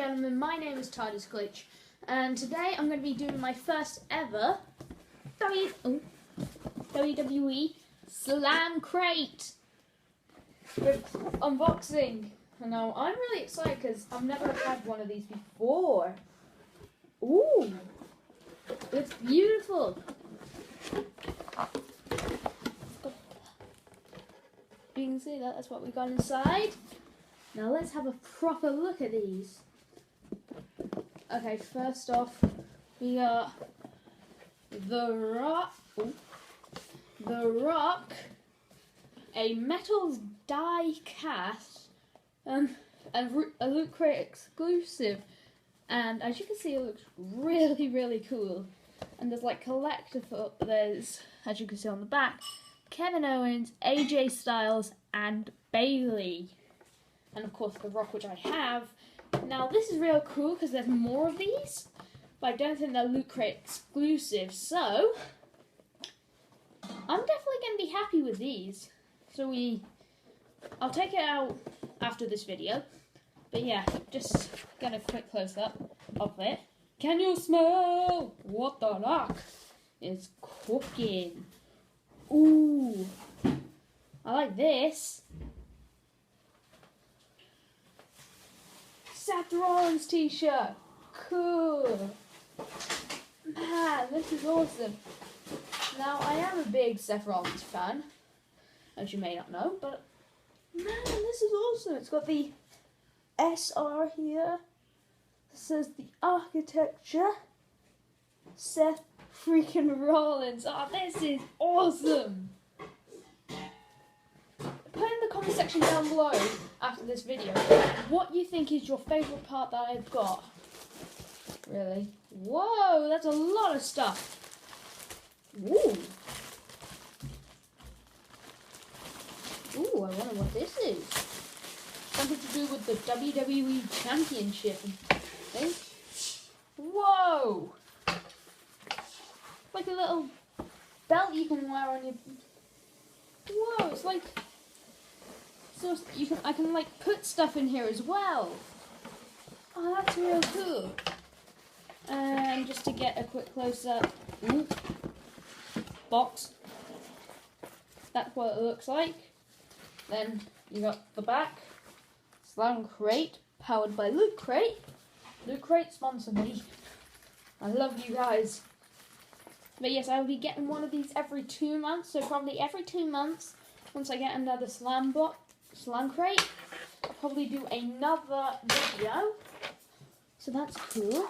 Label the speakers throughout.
Speaker 1: gentlemen, my name is TARDIS Glitch, and today I'm going to be doing my first ever WWE Slam Crate unboxing. And now I'm really excited because I've never had one of these before. Ooh, it's beautiful. You can see that's what we got inside. Now let's have a proper look at these. Okay, first off, we got the Rock, a metals die cast, a Loot Crate exclusive, and as you can see, it looks really, really cool. And there's like collectible. There's, as you can see on the back, Kevin Owens, AJ Styles, and Bayley. And of course the Rock, which I have. Now this is real cool because there's more of these, but I don't think they're Loot Crate exclusive, so I'm definitely going to be happy with these. So I'll take it out after this video, but yeah, just get a quick close-up of it. Can you smell what the Rock is cooking? Ooh, I like this. Seth Rollins t-shirt. Cool. Man, this is awesome. Now, I am a big Seth Rollins fan, as you may not know, but man, this is awesome. It's got the SR here. It says the architecture. Seth freaking Rollins. Oh, this is awesome. Put in the comment section down below after this video what you think is your favourite part that I've got. Really? Whoa, that's a lot of stuff. Ooh. Ooh, I wonder what this is. Something to do with the WWE Championship, I think. Whoa! It's like a little belt you can wear on your... Whoa, it's like... So I can like put stuff in here as well. Oh, that's real cool. And just to get a quick close-up, box. That's what it looks like. Then you got the back. Slam Crate, powered by Loot Crate. Loot Crate, sponsor me. I love you guys. But yes, I will be getting one of these every 2 months. So probably every 2 months, once I get another Slam Crate, I'll probably do another video. So that's cool.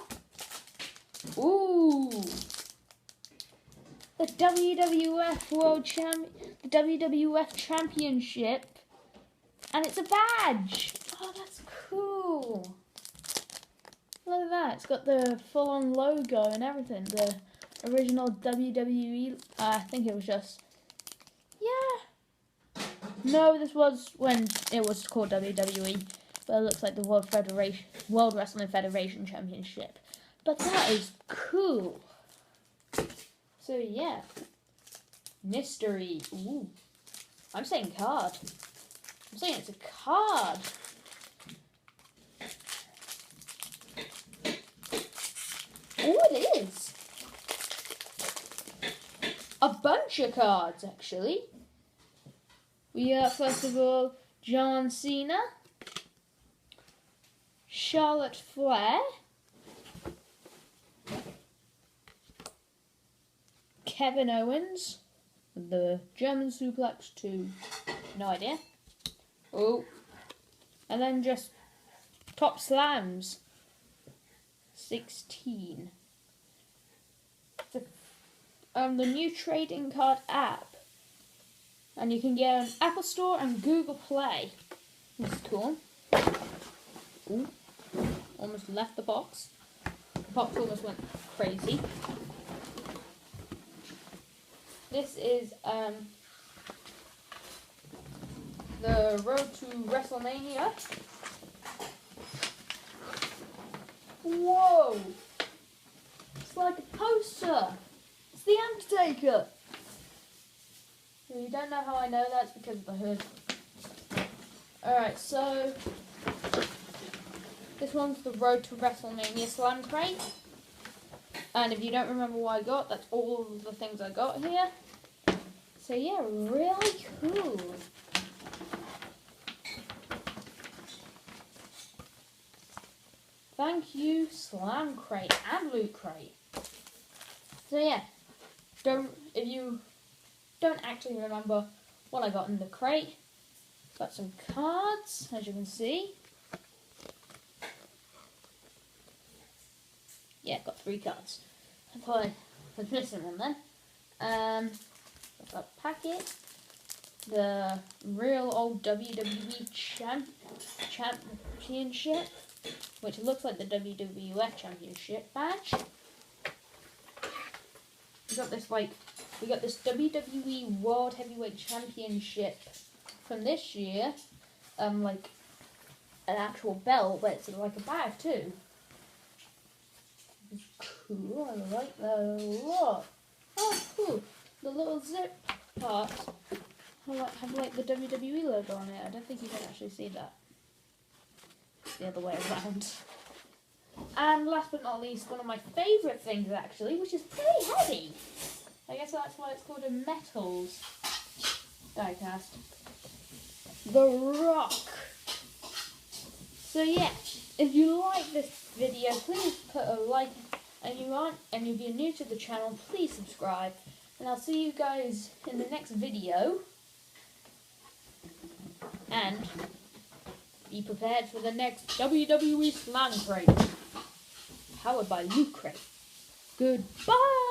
Speaker 1: Ooh, the WWF the WWF Championship, and it's a badge. Oh, that's cool. Look at that. It's got the full-on logo and everything. The original WWE. I think it was just. Yeah. No, this was when it was called WWE, but it looks like the World Wrestling Federation Championship. But that is cool. So yeah, mystery. Ooh, I'm saying card. I'm saying it's a card. Oh, it is. A bunch of cards, actually. We got, first of all, John Cena, Charlotte Flair, Kevin Owens, the German suplex to no idea. Oh, and then just top slams. 16. The new trading card app, and you can get it on Apple Store and Google Play. This is cool. Ooh, almost left the box. The box almost went crazy. This is the Road to WrestleMania. Whoa! It's like a poster. It's the Undertaker. If you don't know how I know that, it's because of the hood. Alright, so This one's the Road to WrestleMania Slam Crate. And if you don't remember what I got, that's all of the things I got here. So yeah, really cool. Thank you, Slam Crate and Loot Crate. So yeah, if you don't actually remember what I got in the crate, got some cards, as you can see. Yeah, got 3 cards. I thought I was missing one then. I've got a packet, the real old WWE Championship, which looks like the WWF Championship badge. We got this WWE World Heavyweight Championship from this year, like an actual belt, but it's like a bag too. It's cool, I like that a lot. Oh, cool. The little zip part have like the WWE logo on it. I don't think you can actually see that. It's the other way around. And last but not least, one of my favourite things actually, which is pretty heavy. I guess that's why it's called a metals diecast. The Rock. So yeah, if you like this video, please put a like, and if you're new to the channel, please subscribe. And I'll see you guys in the next video. And be prepared for the next WWE Slam Crate, powered by Loot Crate. Goodbye!